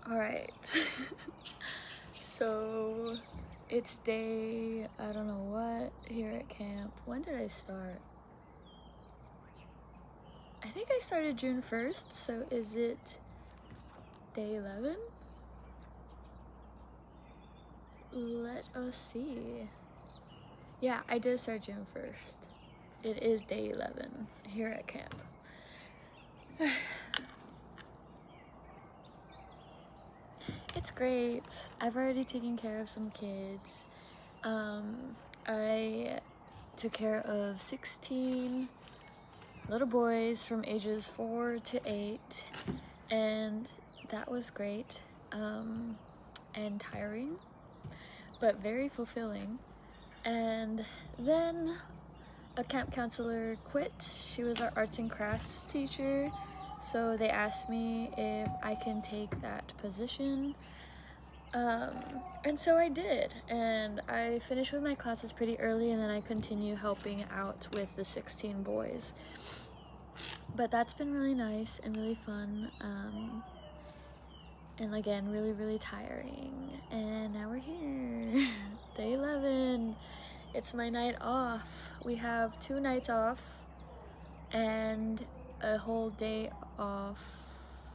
Alright. So it's day, I don't know what, here at camp. When did I start? I think I started June 1st, so is it day 11? Let us see. Yeah, I did start June 1st. It is day 11 here at camp. It's great. I've already taken care of some kids. I took care of 16 little boys from ages 4 to 8, and that was great, and tiring, but very fulfilling. And then a camp counselor quit. She was our arts and crafts teacher, so they asked me if I can take that position. And so I did, and I finished with my classes pretty early, and then I continue helping out with the 16 boys. But that's been really nice and really fun, and again, really tiring. And now we're here, day 11. It's my night off. We have 2 nights off and a whole day off,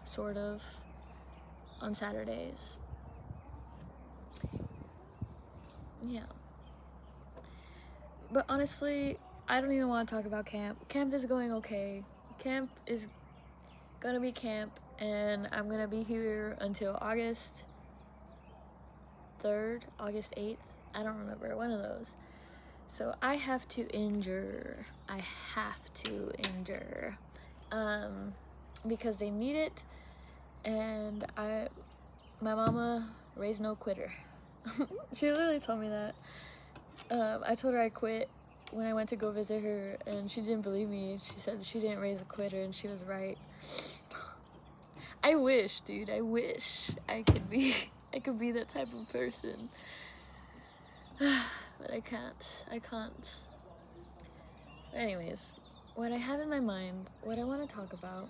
sort of, on Saturdays. Yeah. But honestly, I don't even want to talk about camp. Camp is going okay. Camp is gonna be camp, and I'm gonna be here until August 3rd, August 8th. I don't remember, one of those. So I have to endure. I have to endure. Because they need it, and my mama raised no quitter. She literally told me that. I told her I quit when I went to go visit her, and she didn't believe me. She said she didn't raise a quitter, and she was right. I wish, dude, I wish I could be that type of person. But I can't. But anyways, what I have in my mind, what I want to talk about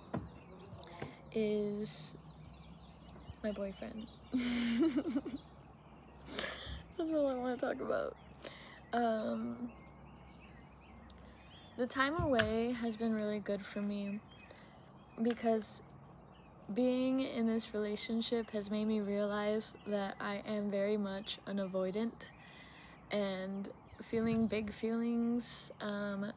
is my boyfriend. That's all I want to talk about. The time away has been really good for me because being in this relationship has made me realize that I am very much an avoidant, and feeling big feelings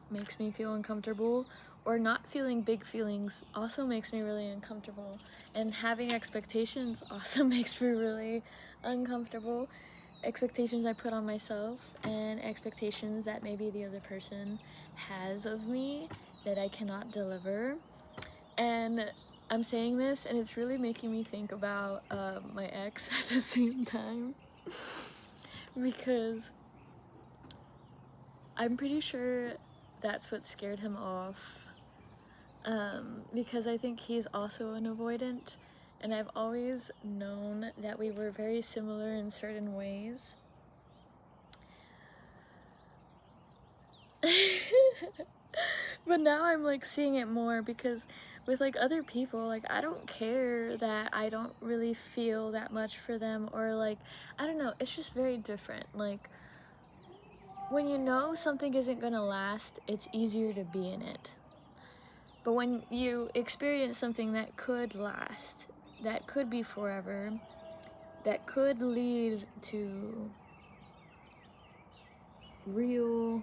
makes me feel uncomfortable, or not feeling big feelings also makes me really uncomfortable, and having expectations also makes me really uncomfortable. Expectations I put on myself, and expectations that maybe the other person has of me that I cannot deliver. And I'm saying this, and it's really making me think about my ex at the same time. Because I'm pretty sure that's what scared him off. Because I think he's also an avoidant, and I've always known that we were very similar in certain ways. But now I'm like seeing it more, because with like other people, like I don't care that I don't really feel that much for them, or like, I don't know, it's just very different. Like, when you know something isn't gonna last, it's easier to be in it. But when you experience something that could last, that could be forever, that could lead to real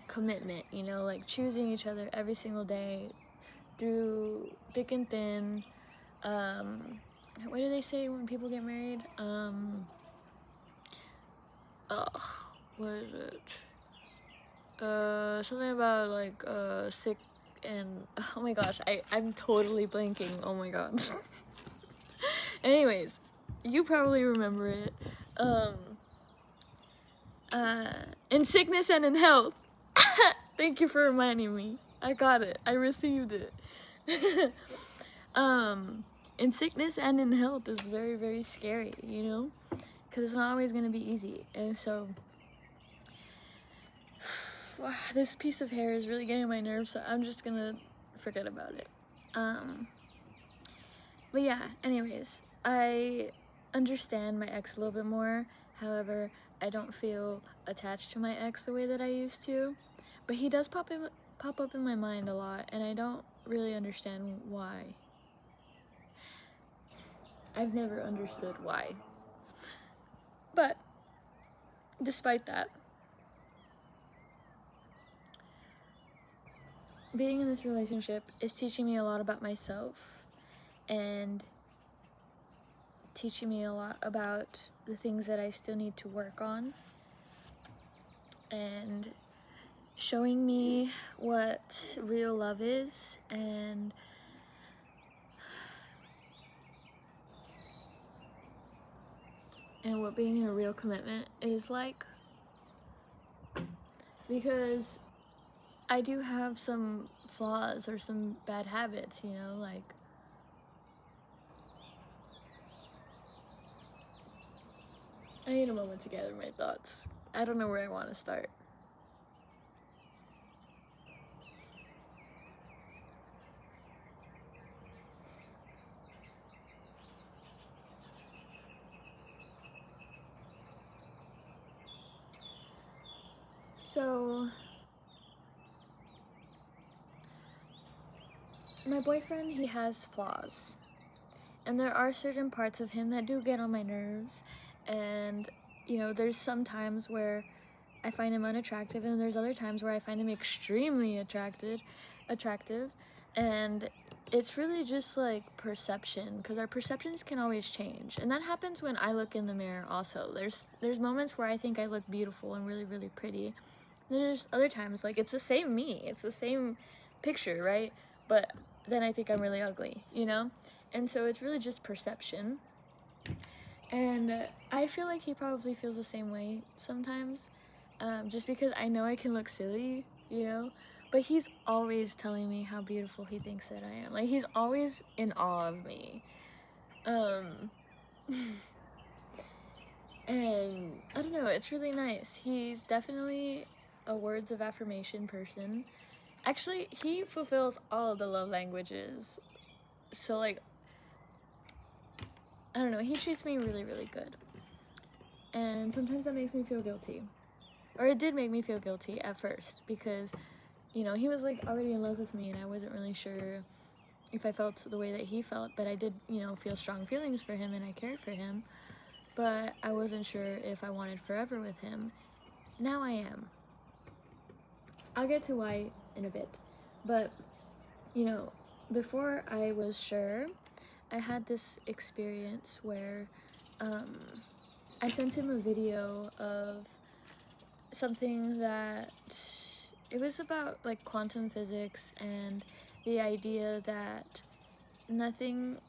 commitment, you know, like choosing each other every single day through thick and thin. What do they say when people get married? What is it? Something about like sick and, oh my gosh, I'm totally blanking. Oh my god. Anyways, you probably remember it. In sickness and in health. Thank you for reminding me. I got it. I received it. In sickness and in health is very scary, you know? Because it's not always going to be easy. And so this piece of hair is really getting on my nerves, so I'm just gonna forget about it. But yeah, anyways, I understand my ex a little bit more. However, I don't feel attached to my ex the way that I used to. But he does pop up in my mind a lot, and I don't really understand why. I've never understood why. But despite that, being in this relationship is teaching me a lot about myself and teaching me a lot about the things that I still need to work on and showing me what real love is and what being in a real commitment is like, because I do have some flaws or some bad habits, you know, like I need a moment to gather my thoughts. I don't know where I want to start. So, my boyfriend, he has flaws. And there are certain parts of him that do get on my nerves. And, you know, there's some times where I find him unattractive, and there's other times where I find him extremely attractive. And it's really just like perception, because our perceptions can always change. And that happens when I look in the mirror also. There's moments where I think I look beautiful and really, really pretty. There's other times, like, it's the same me. It's the same picture, right? But then I think I'm really ugly, you know? And so it's really just perception. And I feel like he probably feels the same way sometimes, just because I know I can look silly, you know? But he's always telling me how beautiful he thinks that I am. Like, he's always in awe of me. And I don't know, it's really nice. He's definitely a words of affirmation person. Actually, he fulfills all of the love languages. So, like, I don't know, he treats me really, really good. And sometimes that makes me feel guilty. Or it did make me feel guilty at first, because, you know, he was, like, already in love with me, and I wasn't really sure if I felt the way that he felt, but I did, you know, feel strong feelings for him, and I cared for him. But I wasn't sure if I wanted forever with him. Now I am. I'll get to why in a bit. But, you know, before I was sure, I had this experience where I sent him a video of something that, it was about like quantum physics and the idea that nothing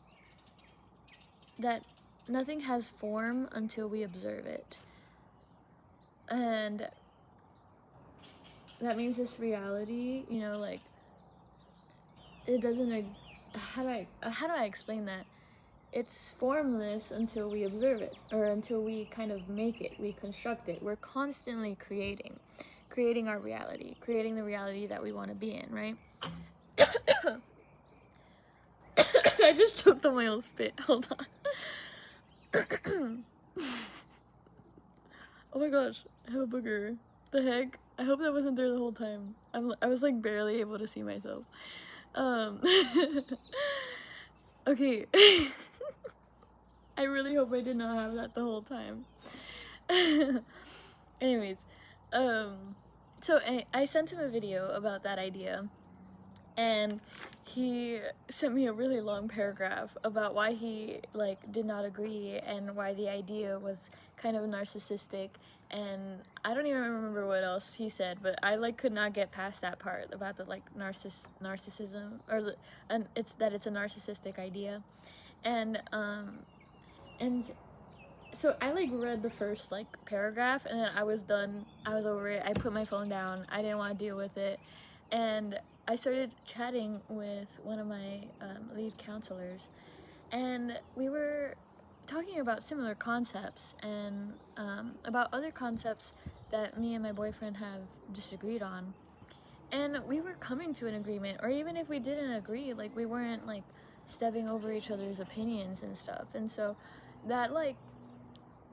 has form until we observe it. And that means this reality, you know, like, it doesn't, how do I explain that? It's formless until we observe it, or until we kind of make it, we construct it. We're constantly creating our reality, creating the reality that we want to be in, right? I just choked on my own spit. Hold on. Oh my gosh, I have a booger. The heck? I hope that wasn't there the whole time. I was like barely able to see myself. Okay. I really hope I did not have that the whole time. Anyways, so I sent him a video about that idea, and he sent me a really long paragraph about why he, like, did not agree, and why the idea was kind of narcissistic, and I don't even remember what else he said, but I, like, could not get past that part about the, like, narcissism, or it's a narcissistic idea. And so I, like, read the first, like, paragraph, and then I was done. I was over it. I put my phone down. I didn't want to deal with it. And I started chatting with one of my lead counselors, and we were talking about similar concepts, and about other concepts that me and my boyfriend have disagreed on. And we were coming to an agreement, or even if we didn't agree, like, we weren't, like, stepping over each other's opinions and stuff. And so that, like,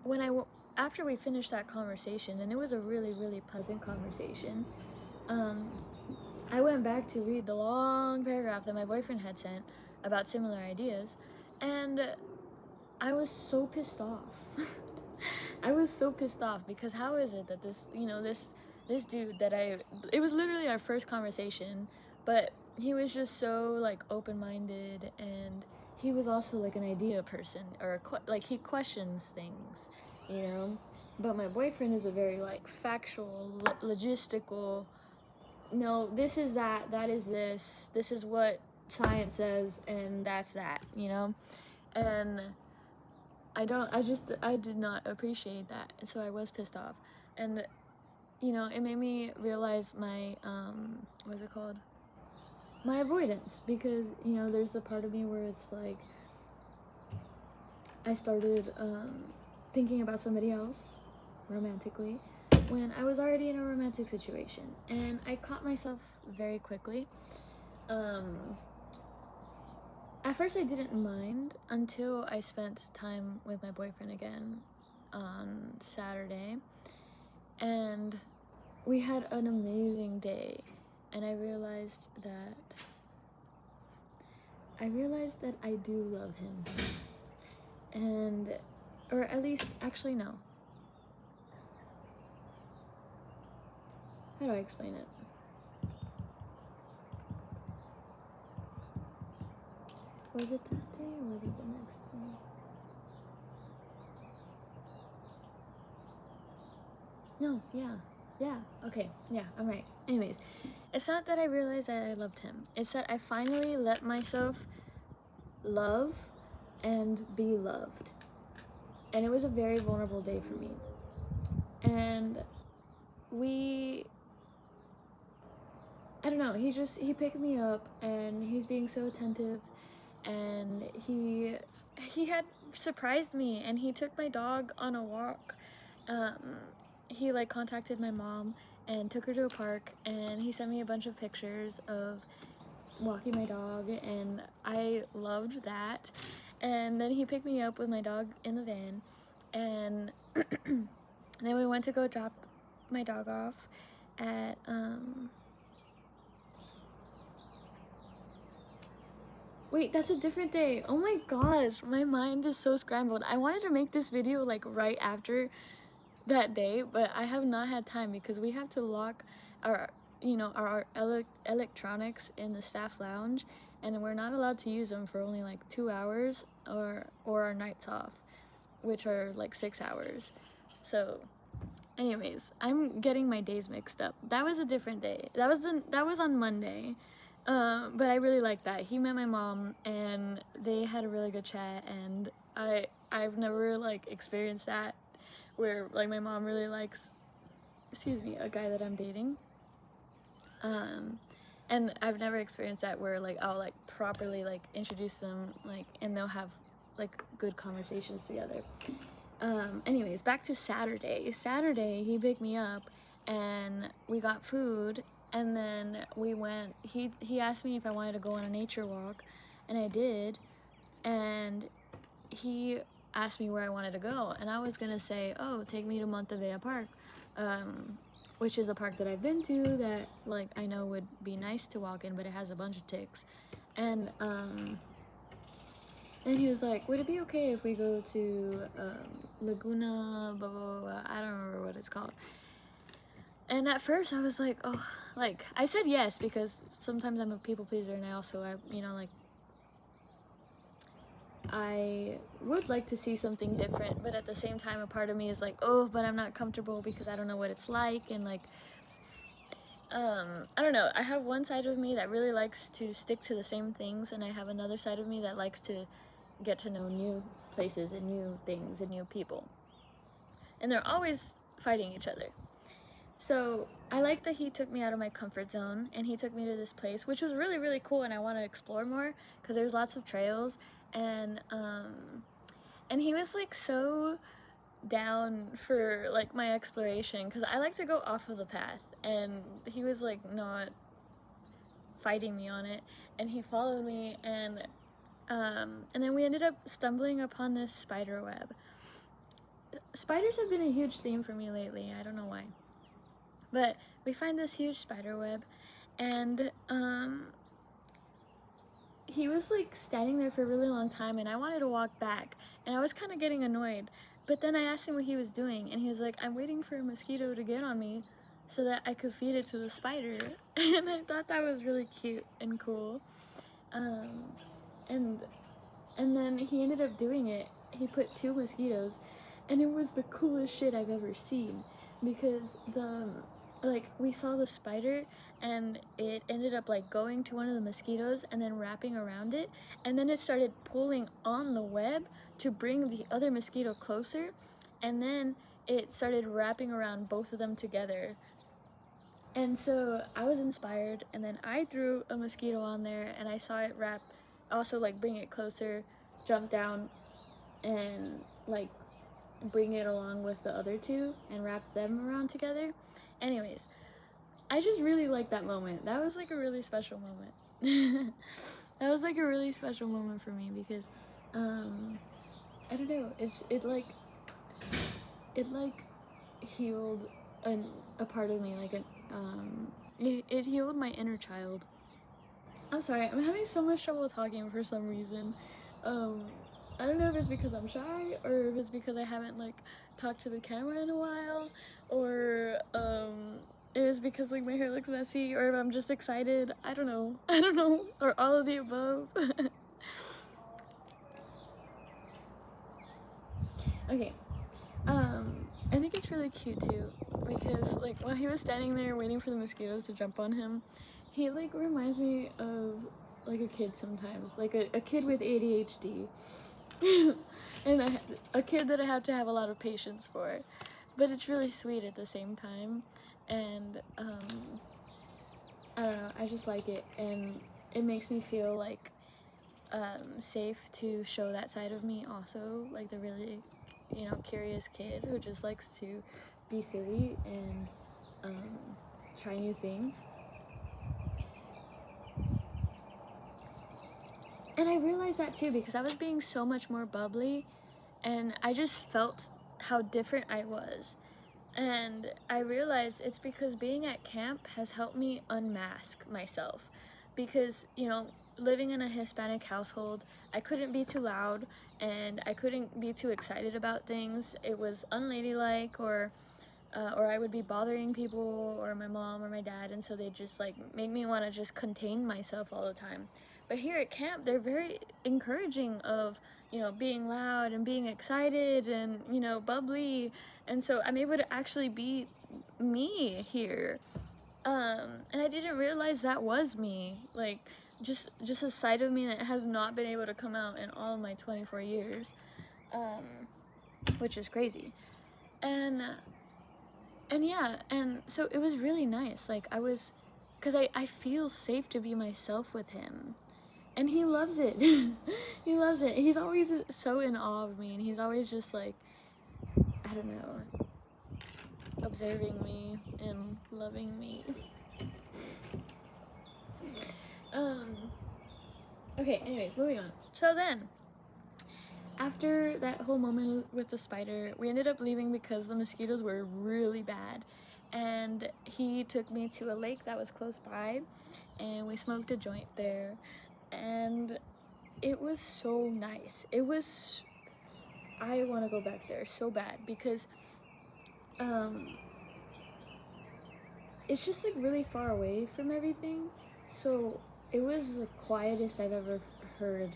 when after we finished that conversation, and it was a really, really pleasant conversation, I went back to read the long paragraph that my boyfriend had sent about similar ideas, and I was so pissed off. I was so pissed off because how is it that this, you know, this dude that it was literally our first conversation, but he was just so, like, open-minded, and he was also, like, an idea person, or like, he questions things, you know. But my boyfriend is a very, like, factual, logistical, no, this is that, that is this is what science says, and that's that, you know. And I did not appreciate that, and so I was pissed off. And, you know, it made me realize my, what's it called? My avoidance, because, you know, there's a part of me where it's like, I started, thinking about somebody else, romantically, when I was already in a romantic situation, and I caught myself very quickly. At first I didn't mind until I spent time with my boyfriend again on Saturday, and we had an amazing day, and I realized that I do love him. And, or at least, actually no. How do I explain it? Was it that day or was it the next day? No, yeah, okay, yeah, I'm right. Anyways, it's not that I realized that I loved him. It's that I finally let myself love and be loved. And it was a very vulnerable day for me. And I don't know, he picked me up, and he's being so attentive, and he had surprised me, and he took my dog on a walk. He, like, contacted my mom and took her to a park, and he sent me a bunch of pictures of walking my dog, and I loved that. And then he picked me up with my dog in the van, and then we went to go drop my dog off at wait, that's a different day. Oh my gosh, my mind is so scrambled. I wanted to make this video, like, right after that day, but I have not had time because we have to lock our, you know, our electronics in the staff lounge, and we're not allowed to use them for only like 2 hours, or our nights off, which are like 6 hours. So anyways, I'm getting my days mixed up. That was a different day. That was on Monday. But I really liked that. He met my mom, and they had a really good chat, and I've never, like, experienced that, where, like, my mom really likes, a guy that I'm dating. And I've never experienced that where, like, I'll, like, properly, like, introduce them, like, and they'll have, like, good conversations together. Anyways, back to Saturday. Saturday, he picked me up, and we got food, and then we went, he asked me if I wanted to go on a nature walk, and I did, and he asked me where I wanted to go, and I was gonna say, oh, take me to Montevea Park, which is a park that I've been to that, like, I know would be nice to walk in, but it has a bunch of ticks. And he was like, would it be okay if we go to Laguna, blah, blah, blah, blah, I don't remember what it's called. And at first I was like, oh, like, I said yes because sometimes I'm a people pleaser, and I also, you know, like, I would like to see something different, but at the same time, a part of me is like, oh, but I'm not comfortable because I don't know what it's like, and, like, I don't know. I have one side of me that really likes to stick to the same things, and I have another side of me that likes to get to know new places and new things and new people. And they're always fighting each other. So I like that he took me out of my comfort zone, and he took me to this place, which was really, really cool, and I want to explore more because there's lots of trails, and he was, like, so down for, like, my exploration, because I like to go off of the path, and he was, like, not fighting me on it, and he followed me, and And then we ended up stumbling upon this spider web. Spiders have been a huge theme for me lately. I don't know why. But we find this huge spider web, and he was like standing there for a really long time, and I wanted to walk back, and I was kind of getting annoyed. But then I asked him what he was doing, and he was like, I'm waiting for a mosquito to get on me so that I could feed it to the spider. And I thought that was really cute and cool. And then he ended up doing it. He put 2 mosquitoes, and it was the coolest shit I've ever seen, because we saw the spider, and it ended up like going to one of the mosquitoes and then wrapping around it, and then it started pulling on the web to bring the other mosquito closer, and then it started wrapping around both of them together. And so I was inspired, and then I threw a mosquito on there, and I saw it wrap, also like bring it closer, jump down, and like bring it along with the other 2 and wrap them around together. Anyways, I just really liked that moment. That was like a really special moment. That was like a really special moment for me, because I don't know, it healed a part of me, like it healed my inner child. I'm sorry, I'm having so much trouble talking for some reason. I don't know if it's because I'm shy, or if it's because I haven't like talked to the camera in a while, or it was because like my hair looks messy, or if I'm just excited. I don't know, or all of the above. Okay, I think it's really cute too, because like while he was standing there waiting for the mosquitoes to jump on him, he like reminds me of like a kid sometimes, like a kid with ADHD. And a kid that I have to have a lot of patience for, but it's really sweet at the same time. And I don't know, I just like it, and it makes me feel like safe to show that side of me also, like the really, curious kid who just likes to be silly and try new things. And I realized that too, because I was being so much more bubbly, and I just felt how different I was. And I realized it's because being at camp has helped me unmask myself. Because, living in a Hispanic household, I couldn't be too loud, and I couldn't be too excited about things. It was unladylike, or I would be bothering people, or my mom or my dad, and so they just like make me want to just contain myself all the time. But here at camp, they're very encouraging of, being loud and being excited and, bubbly. And so I'm able to actually be me here. And I didn't realize that was me. Like, just a side of me that has not been able to come out in all of my 24 years, which is crazy. And yeah, and so it was really nice. Like, because I feel safe to be myself with him. And he loves it. He loves it. He's always so in awe of me, and he's always just like, I don't know, observing me and loving me. Okay, anyways, moving on. So then, after that whole moment with the spider, we ended up leaving because the mosquitoes were really bad. And he took me to a lake that was close by, and we smoked a joint there. And it was so nice. I want to go back there so bad, because it's just like really far away from everything. So it was the quietest I've ever heard.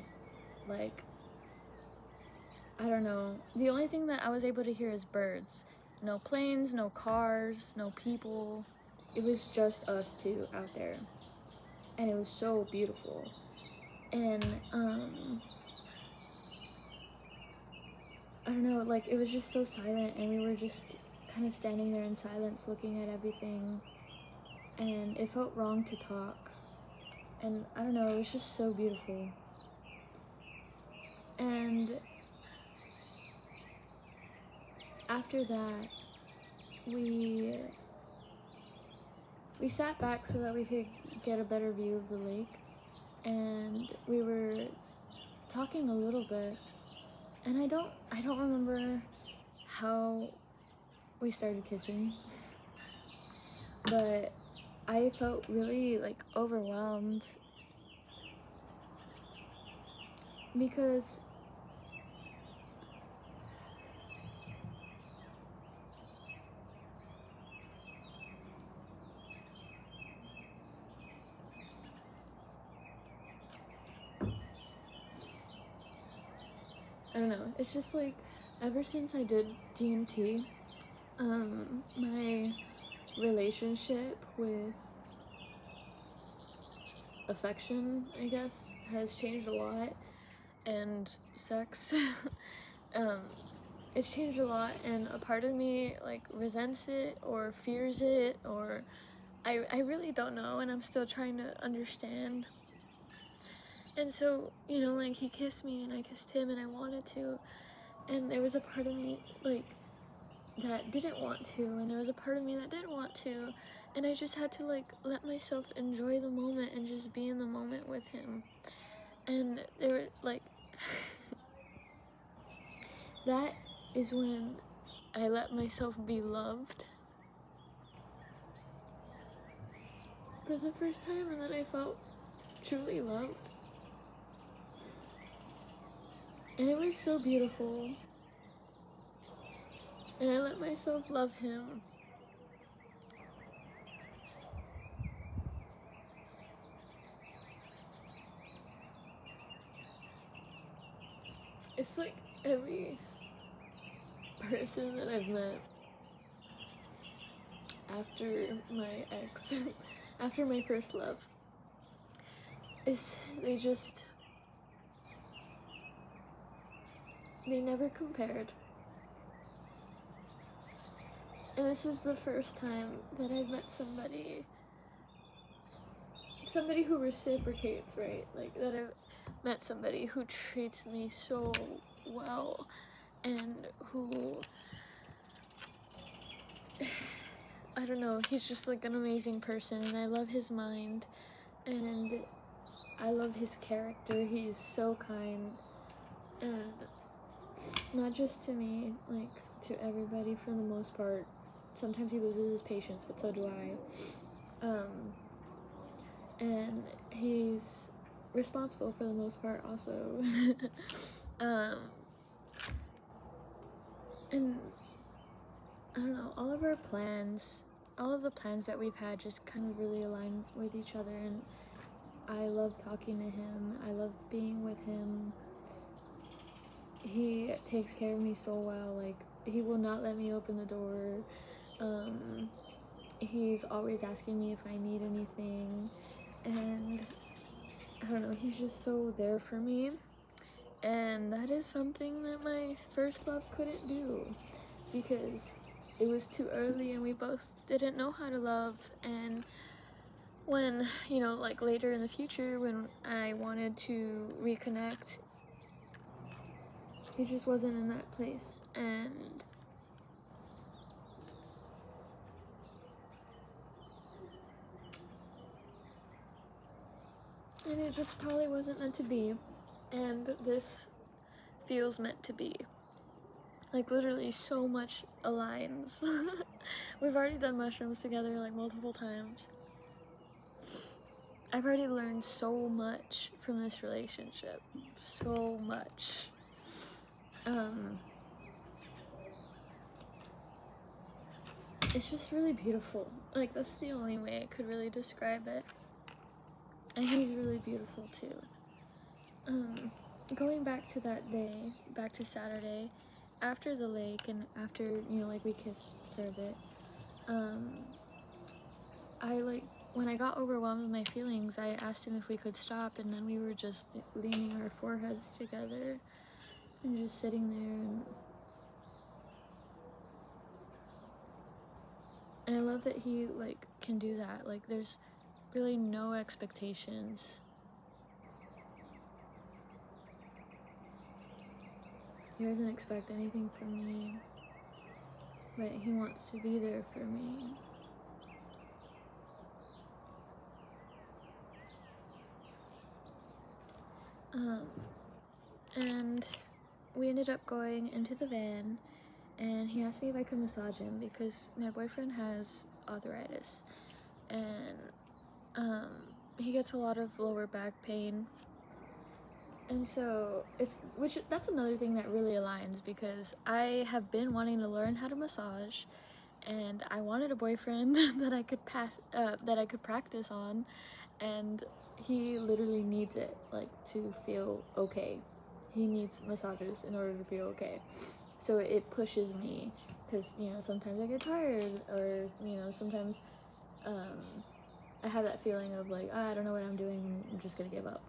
Like, I don't know. The only thing that I was able to hear is birds. No planes, no cars, no people. It was just us 2 out there. And it was so beautiful. And I don't know, like it was just so silent, and we were just kind of standing there in silence looking at everything, and it felt wrong to talk. And I don't know, it was just so beautiful. And after that, we sat back so that we could get a better view of the lake, and we were talking a little bit, and I don't remember how we started kissing, but I felt really like overwhelmed because I don't know, it's just like ever since I did DMT, my relationship with affection, I guess, has changed a lot, and sex. um, it's changed a lot, and a part of me like resents it or fears it, or I really don't know, and I'm still trying to understand. And so, you know, like he kissed me and I kissed him and I wanted to, and there was a part of me like that didn't want to, and there was a part of me that did want to, and I just had to like let myself enjoy the moment and just be in the moment with him. And there were like that is when I let myself be loved for the first time, and then I felt truly loved. And it was so beautiful. And I let myself love him. It's like every person that I've met after my ex, after my first love, is they never compared. And this is the first time that I've met somebody who reciprocates, right? Like that I've met somebody who treats me so well, and who, I don't know, he's just like an amazing person, and I love his mind, and I love his character. He's so kind, and not just to me, like to everybody for the most part. Sometimes he loses his patience, but so do I. And he's responsible for the most part also. And I don't know, all of the plans that we've had just kind of really align with each other, and I love talking to him. I love being with him. He takes care of me so well. Like, he will not let me open the door. He's always asking me if I need anything, and I don't know, he's just so there for me. And that is something that my first love couldn't do, because it was too early and we both didn't know how to love. And when, you know, like later in the future, when I wanted to reconnect, he just wasn't in that place. And it just probably wasn't meant to be. And this feels meant to be. Like, literally so much aligns. We've already done mushrooms together like multiple times. I've already learned so much from this relationship. So much. It's just really beautiful. Like, that's the only way I could really describe it. And he's really beautiful too. Going back to that day, back to Saturday, after the lake and after, you know, like we kissed for a bit, when I got overwhelmed with my feelings, I asked him if we could stop, and then we were just leaning our foreheads together and just sitting there, and I love that he, like, can do that. Like, there's really no expectations. He doesn't expect anything from me, but he wants to be there for me. And we ended up going into the van, and he asked me if I could massage him because my boyfriend has arthritis, and he gets a lot of lower back pain. And so that's another thing that really aligns, because I have been wanting to learn how to massage, and I wanted a boyfriend that I could practice on, and he literally needs it, like, to feel okay. He needs massages in order to feel okay. So it pushes me, because, sometimes I get tired, or, sometimes I have that feeling of like, I don't know what I'm doing, I'm just gonna give up.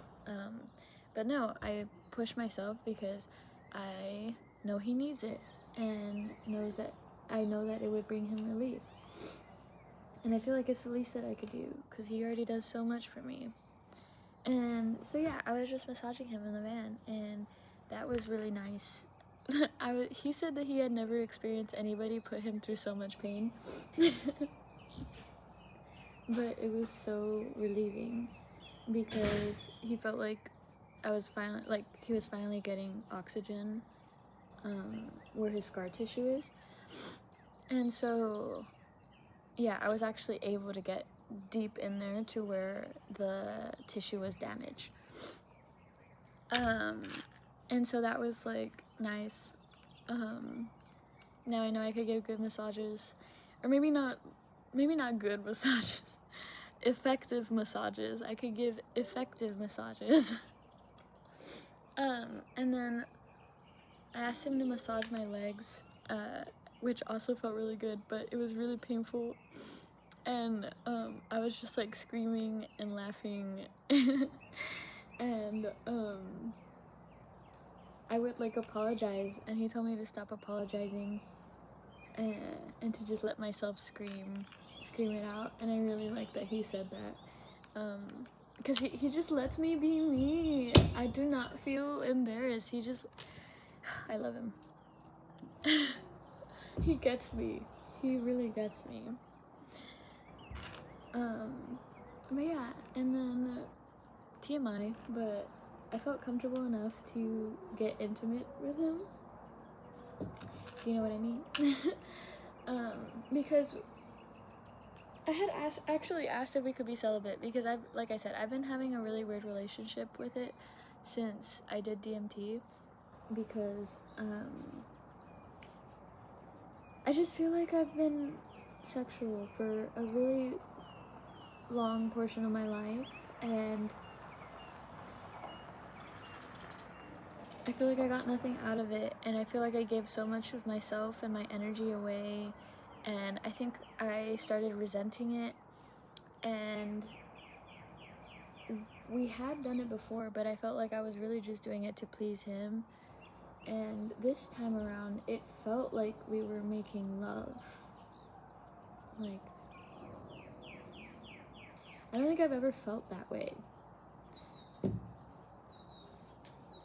But no, I push myself because I know he needs it, and I know that it would bring him relief. And I feel like it's the least that I could do, because he already does so much for me. And so yeah, I was just massaging him in the van, and that was really nice. He said that he had never experienced anybody put him through so much pain. But it was so relieving, because he felt like he was finally getting oxygen where his scar tissue is. And so yeah, I was actually able to get deep in there to where the tissue was damaged. And so that was like nice. Now I know I could give good massages, or maybe not good massages, effective massages. I could give effective massages. And then I asked him to massage my legs, which also felt really good, but it was really painful. And I was just like screaming and laughing. And I would like apologize, and he told me to stop apologizing, and to just let myself scream it out. And I really like that he said that, because he just lets me be me. I do not feel embarrassed. I love him. He gets me. He really gets me. But yeah, and then TMI, but I felt comfortable enough to get intimate with him. You know what I mean? Because I had actually asked if we could be celibate, because like I said, I've been having a really weird relationship with it since I did DMT, because I just feel like I've been sexual for a really long portion of my life, and I feel like I got nothing out of it, and I feel like I gave so much of myself and my energy away, and I think I started resenting it. And we had done it before, but I felt like I was really just doing it to please him. And this time around, it felt like we were making love. Like, I don't think I've ever felt that way.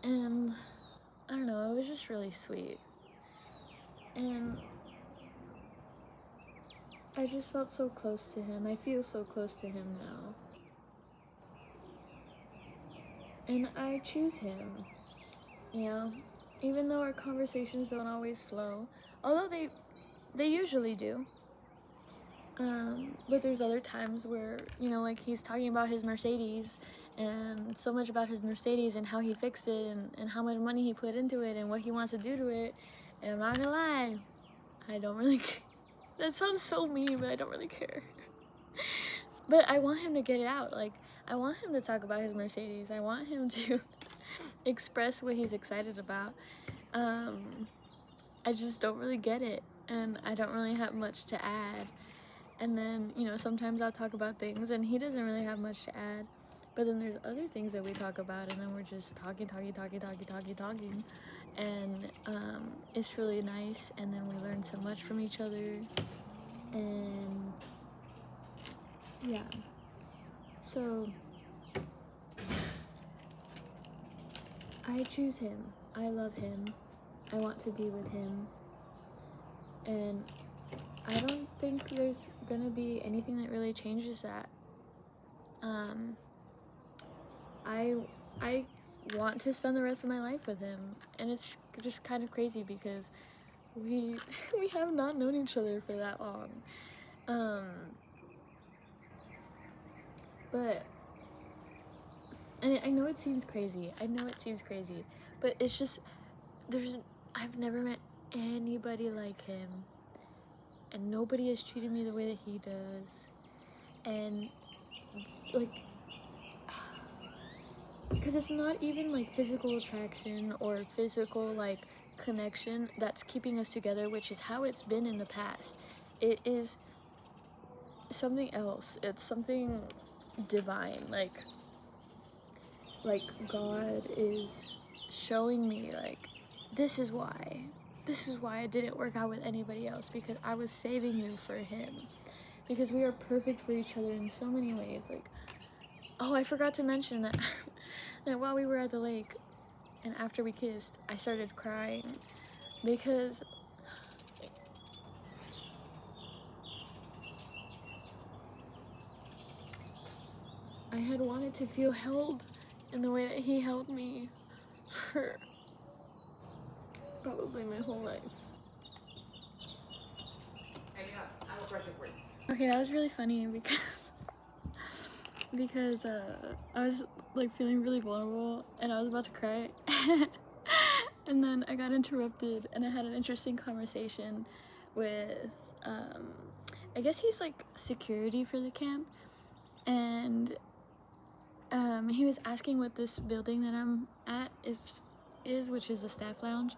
And I don't know, it was just really sweet. And I just felt so close to him. I feel so close to him now. And I choose him, even though our conversations don't always flow, although they usually do. But there's other times where, like he's talking about his Mercedes, and so much about his Mercedes and how he fixed it, and how much money he put into it, and what he wants to do to it. And I'm not gonna lie, I don't really care. That sounds so mean, but I don't really care. But I want him to get it out. Like, I want him to talk about his Mercedes. I want him to express what he's excited about. I just don't really get it, and I don't really have much to add. And then, sometimes I'll talk about things, and he doesn't really have much to add. But then there's other things that we talk about, and then we're just talking. And it's really nice, and then we learn so much from each other. And yeah. So I choose him. I love him. I want to be with him. And I don't think there's gonna be anything that really changes that. I want to spend the rest of my life with him. And it's just kind of crazy because we we have not known each other for that long. But and I know it seems crazy. But it's just I've never met anybody like him, and nobody has treated me the way that he does. And like, because it's not even like physical attraction or physical like connection that's keeping us together, which is how it's been in the past. It is something else. It's something divine. Like God is showing me, like, this is why I didn't work out with anybody else, because I was saving you for him, because we are perfect for each other in so many ways. Like, oh, I forgot to mention that that while we were at the lake and after we kissed, I started crying because I had wanted to feel held in the way that he held me for probably my whole life. Hey, yeah, I have a question for you. Okay, that was really funny because I was like feeling really vulnerable and I was about to cry. And then I got interrupted and I had an interesting conversation with I guess he's like security for the camp, and he was asking what this building that I'm at is, which is the staff lounge.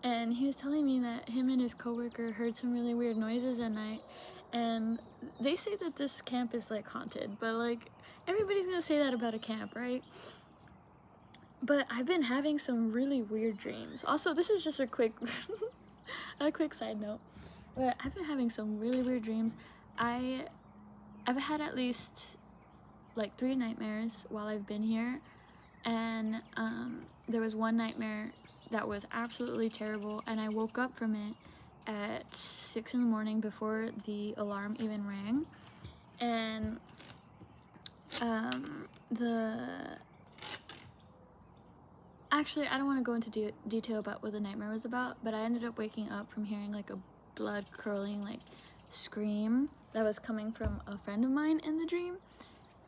And he was telling me that him and his coworker heard some really weird noises at night, and they say that this camp is like haunted, but like everybody's gonna say that about a camp, right? But I've been having some really weird dreams. Also, this is just a quick side note, but I've been having some really weird dreams. I've had at least like 3 nightmares while I've been here, and there was one nightmare that was absolutely terrible, and I woke up from it at 6 in the morning before the alarm even rang. And actually, I don't want to go into detail about what the nightmare was about, but I ended up waking up from hearing like a blood curdling like scream that was coming from a friend of mine in the dream,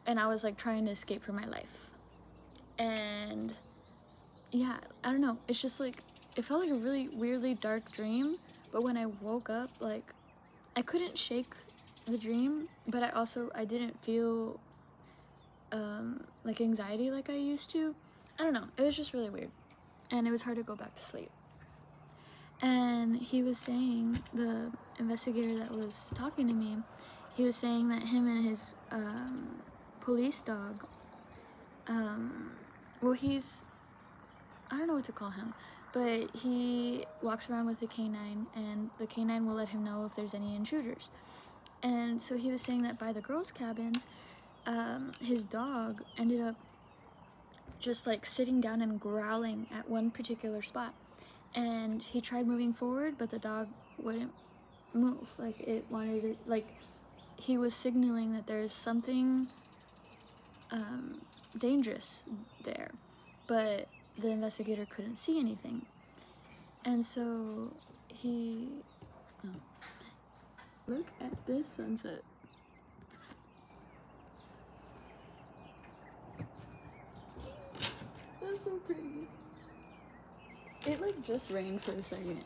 and I was like trying to escape for my life. And yeah, I don't know, it's just like, it felt like a really weirdly dark dream, but when I woke up, like, I couldn't shake the dream, but I didn't feel like anxiety like I used to. I don't know, it was just really weird, and it was hard to go back to sleep. And he was saying, the investigator that was talking to me, he was saying that him and his police dog, well, I don't know what to call him, but he walks around with a canine, and the canine will let him know if there's any intruders. And so he was saying that by the girls' cabins, his dog ended up just like sitting down and growling at one particular spot. And he tried moving forward, but the dog wouldn't move. Like, it wanted it, like, he was signaling that there's something dangerous there, but the investigator couldn't see anything. And so he, look at this sunset. That's so pretty. It like just rained for a second.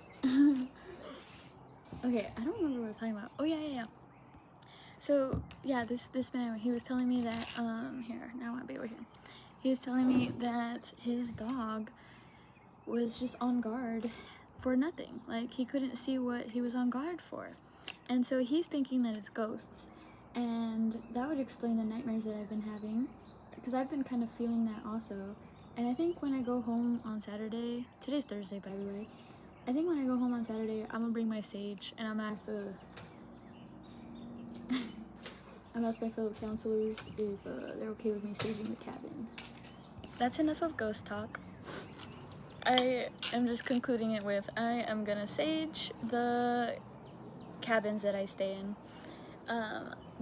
Okay, I don't remember what I was talking about. Oh yeah. So yeah, this man, he was telling me that here, now I'll be over here. He was telling me that his dog was just on guard for nothing. Like, he couldn't see what he was on guard for. And so he's thinking that it's ghosts. And that would explain the nightmares that I've been having, because I've been kind of feeling that also. And I think when I go home on Saturday, today's Thursday by the way, I think when I go home on Saturday, I'm gonna bring my sage, and I'm gonna ask my fellow counselors if they're okay with me saging the cabin. That's enough of ghost talk. I am just concluding it with, I am gonna sage the cabins that I stay in.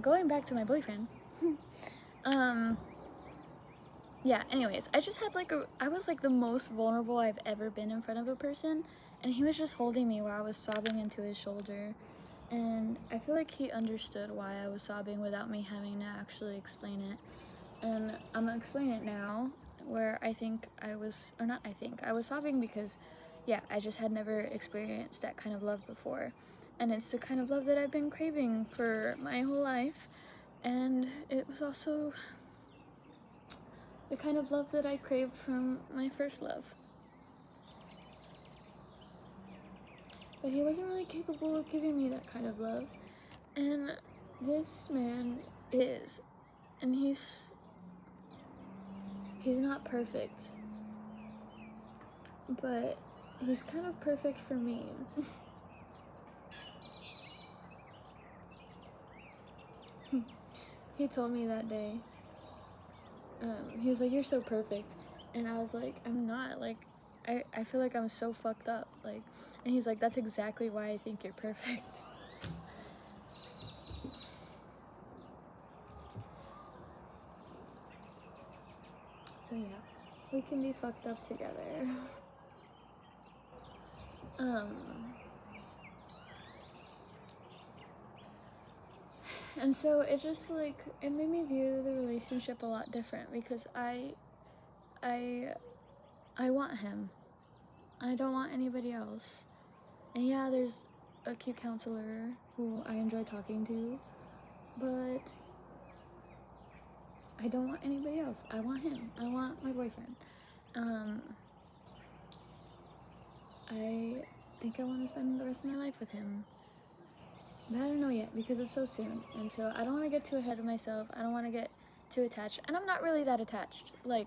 Going back to my boyfriend, yeah, anyways, I just had like I was like the most vulnerable I've ever been in front of a person, and he was just holding me while I was sobbing into his shoulder. And I feel like he understood why I was sobbing without me having to actually explain it. And I'm gonna explain it now, where I think I was, or not I think, I was sobbing because, yeah, I just had never experienced that kind of love before. And it's the kind of love that I've been craving for my whole life. And it was also the kind of love that I craved from my first love. But he wasn't really capable of giving me that kind of love. And this man is. And he's not perfect. But he's kind of perfect for me. He told me that day. He was like, "You're so perfect." And I was like, "I'm not. Like, I feel like I'm so fucked up." Like, and he's like, "That's exactly why I think you're perfect." So yeah, we can be fucked up together. And so it just like, it made me view the relationship a lot different because I want him. I don't want anybody else. And yeah, there's a cute counselor who I enjoy talking to, but I don't want anybody else. I want him. I want my boyfriend. I think I want to spend the rest of my life with him. But I don't know yet because it's so soon. And so I don't want to get too ahead of myself. I don't want to get too attached. And I'm not really that attached. Like,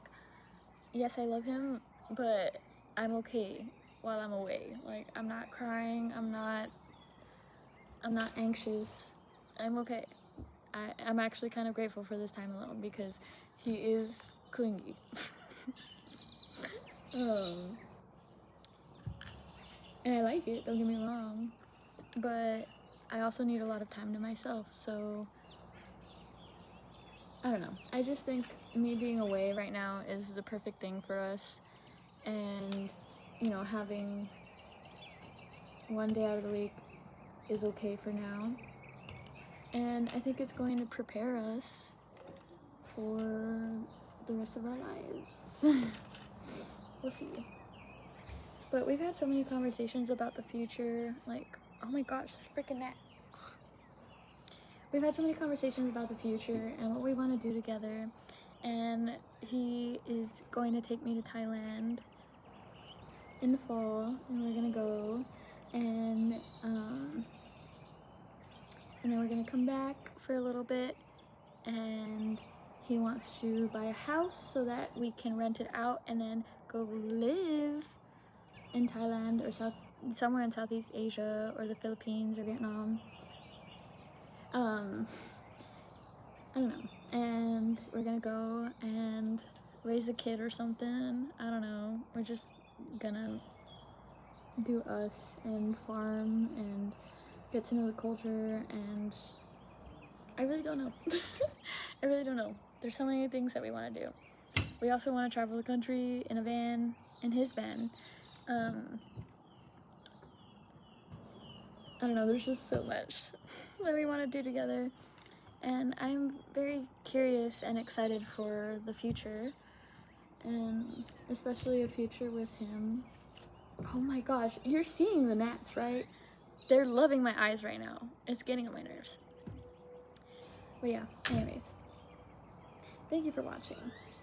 yes, I love him, but I'm okay while I'm away. Like, I'm not crying. I'm not anxious. I'm okay. I'm actually kind of grateful for this time alone because he is clingy. And I like it, don't get me wrong, but I also need a lot of time to myself, so I don't know. I just think me being away right now is the perfect thing for us, and you know, having one day out of the week is okay for now, and I think it's going to prepare us for the rest of our lives. We'll see. But we've had so many conversations about the future, like, oh my gosh, this freaking net. We've had so many conversations about the future and what we want to do together, and he is going to take me to Thailand in the fall, and we're gonna go, and then we're gonna come back for a little bit, and he wants to buy a house so that we can rent it out and then go live in Thailand or somewhere in Southeast Asia or the Philippines or Vietnam. I don't know. And we're gonna go and raise a kid or something. I don't know. We're just gonna do us and farm and get to know the culture, and I really don't know. I really don't know. There's so many things that we want to do. We also want to travel the country in a van, in his van. I don't know, there's just so much that we want to do together. And I'm very curious and excited for the future, and especially a future with him. Oh my gosh, you're seeing the gnats, right? They're loving my eyes right now. It's getting on my nerves. But yeah, anyways. Thank you for watching.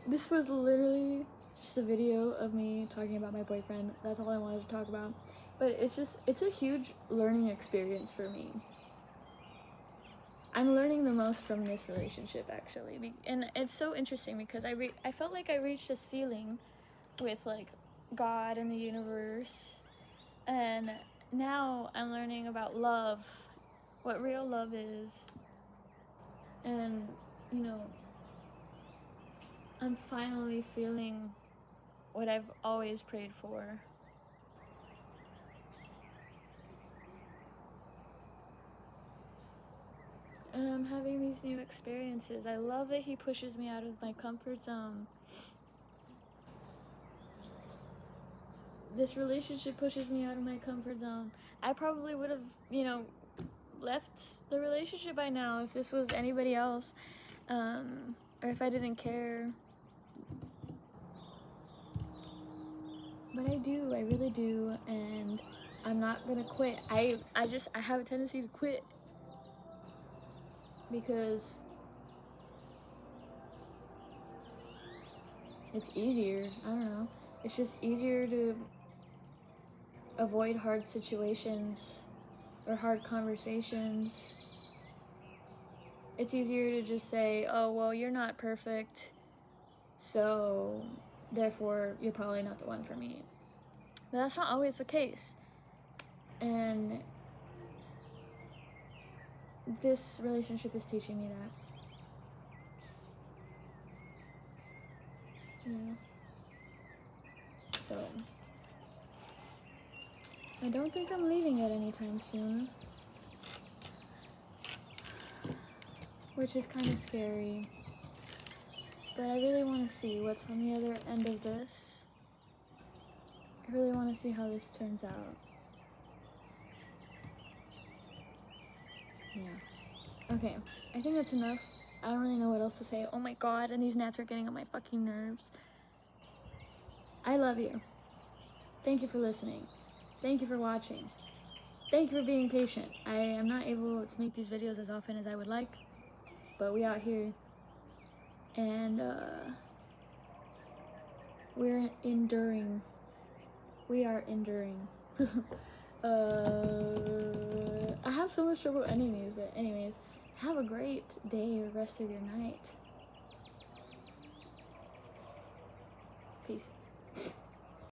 This was literally just a video of me talking about my boyfriend. That's all I wanted to talk about. But it's a huge learning experience for me. I'm learning the most from this relationship, actually. And it's so interesting because I felt like I reached a ceiling with, like, God and the universe. And now I'm learning about love, what real love is. And, you know, I'm finally feeling what I've always prayed for. And I'm having these new experiences. I love that he pushes me out of my comfort zone. this relationship pushes me out of my comfort zone. I probably would have, you know, left the relationship by now if this was anybody else, or if I didn't care. But I do, I really do, and I'm not gonna quit. I have a tendency to quit because it's easier. I don't know. It's just easier to avoid hard situations or hard conversations. It's easier to just say, oh, well, you're not perfect, so therefore you're probably not the one for me. But that's not always the case. And this relationship is teaching me that. Yeah. So, I don't think I'm leaving it anytime soon. Which is kind of scary. But I really want to see what's on the other end of this. I really want to see how this turns out. Yeah. Okay, I think that's enough. I don't really know what else to say. Oh my god, and these gnats are getting on my fucking nerves. I love you. Thank you for listening. Thank you for watching. Thank you for being patient. I am not able to make these videos as often as I would like, but we out here. And we're enduring. We are enduring. I have so much trouble ending these, but anyways, have a great day or rest of your night.